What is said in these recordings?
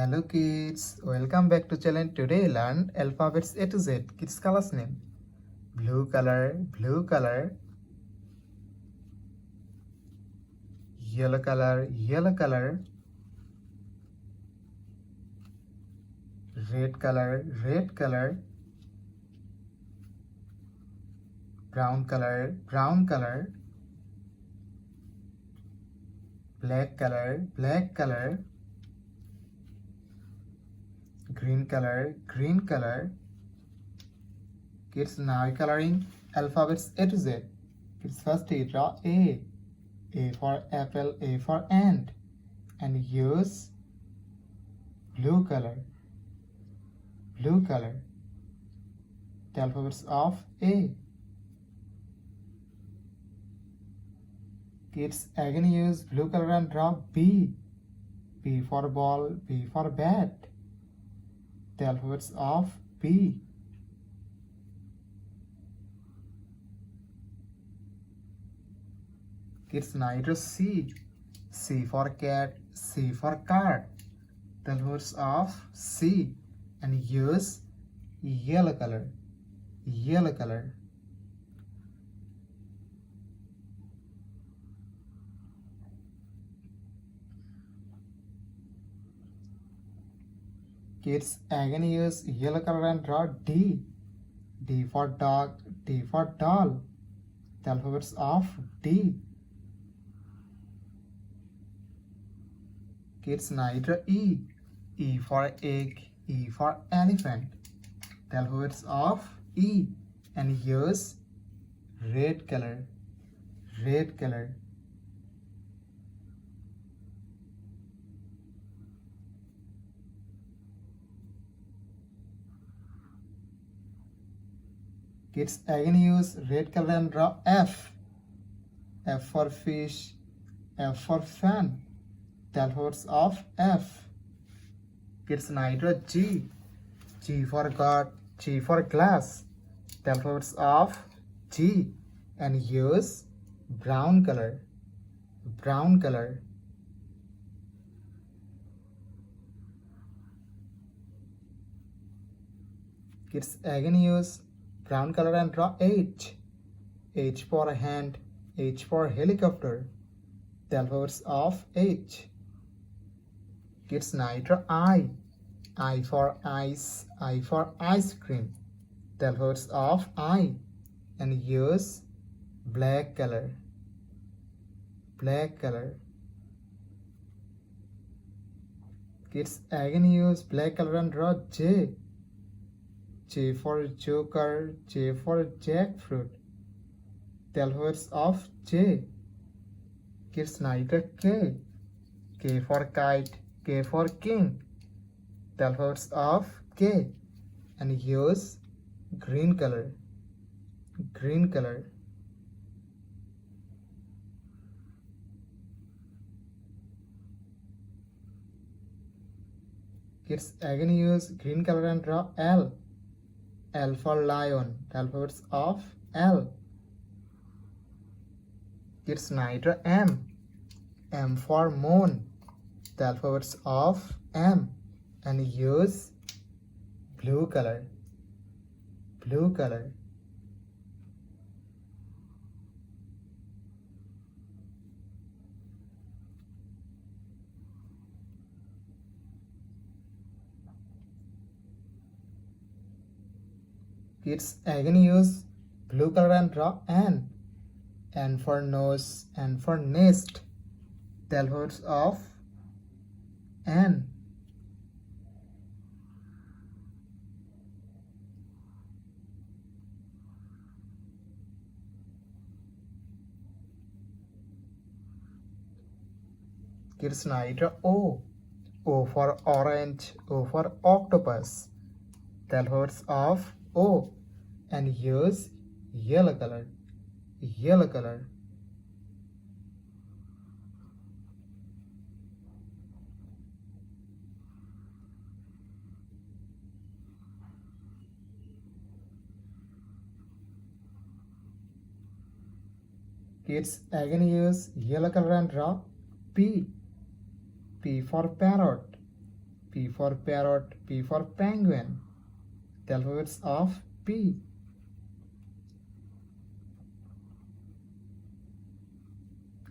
Hello kids, welcome back to channel. Today learn alphabets A to Z. Kids colors name. Blue color, yellow color, red color, brown color, black color, green color. Kids, now coloring alphabets A to Z. Kids, first draw A for apple, A for ant, and use blue color. The alphabets of A. Kids, again use blue color and draw B. B for ball, B for bat. The alphabets of B. Kids, now draw C. C for cat, C for car. The alphabets of C. And use yellow color. Kids, again use yellow color and draw D. D for dog, D for doll. The alphabets of D. Kids, now draw E. E for egg, E for elephant. The alphabets of E. And use red color. Kids, again use red color and draw F. F for fish, F for fan. The alphabets of F. Kids, now draw G. G for God, G for glass. The alphabets of G. And use brown color. Kids, again use brown color and draw H. H for hand, H for helicopter. The alphabets of H. Kids, now draw I. I for ice, I for ice cream. The alphabets of I. And use black color. Kids, again use black color and draw J. J for joker, J for jackfruit. The alphabets of J. Kids, now draw K. K for kite, K for king. The alphabets of K. And use green color. Kids, again use green color and draw L. L for lion. The alphabets of L. Kids, now draw M. M for moon. The alphabets of M. And use blue color. Kids, again use blue color and draw N. N for nose, N for nest. The alphabets of N. Kids, now draw O. O for orange, O for octopus. The alphabets of O. And use yellow color. Kids, again use yellow color and draw P. P for parrot. P for parrot, P for penguin. The alphabets of P.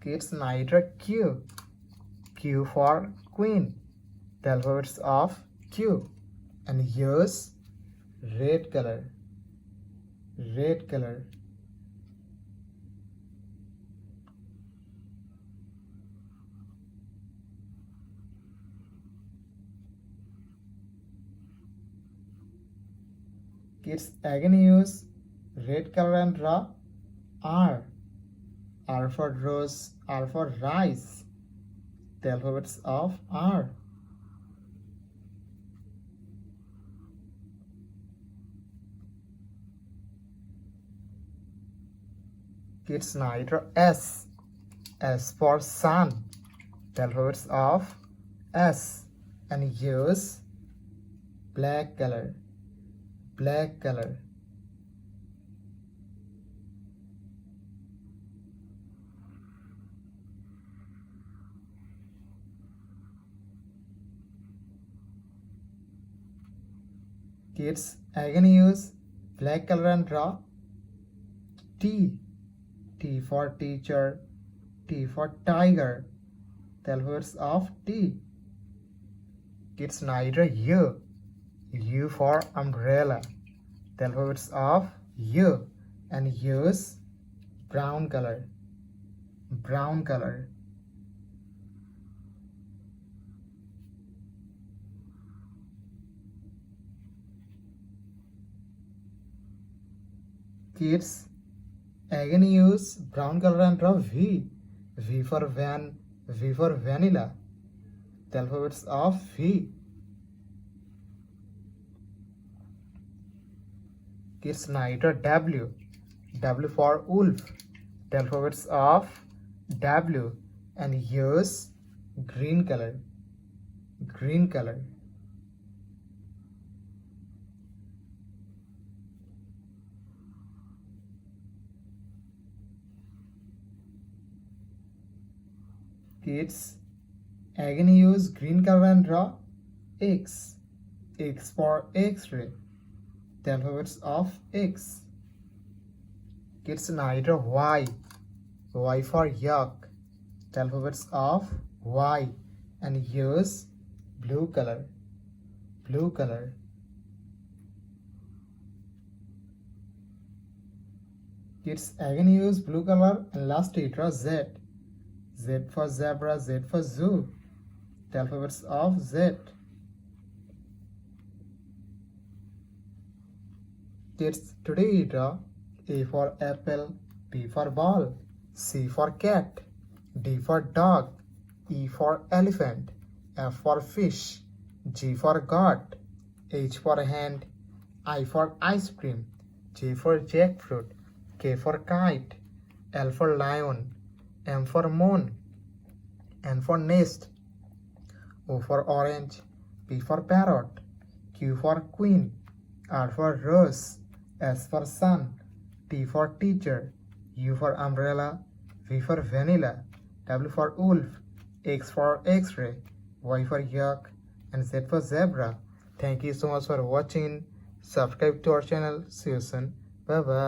Kids, night Q. Q for queen. The alphabets of Q. And here's red color. Red color. Kids, again use red color and draw R. R for rose, R for rice. The alphabets of R. Kids, night S. S for sun. The alphabets of S. And use black color. Black color. Kids, again use black color and draw T. T for teacher, T for tiger. The alphabets of T. Kids, neither U. U for umbrella. The alphabets of U. And use brown color. Brown color. Kids, again use brown color and draw V. V for van, V for vanilla. The alphabets of V. Kids, neither W. W for wolf. The alphabets of W. And use green color. Green color. Kids, again use green color and draw X. X for X-ray. The alphabets of X. Kids, neither Y. Y for yak. The alphabets of Y. And use blue color. Blue color. Kids, again use blue color and last draw Z. Z for zebra, Z for zoo. The alphabets of Z. Kids, today we draw A for apple, B for ball, C for cat, D for dog, E for elephant, F for fish, G for goat, H for hand, I for ice cream, J for jackfruit, K for kite, L for lion, M for moon, N for nest, O for orange, P for parrot, Q for queen, R for rose, S for sun, T for teacher, U for umbrella, V for vanilla, W for wolf, X for x-ray, Y for yak, and Z for zebra. Thank you so much for watching. Subscribe to our channel. See you soon. Bye bye.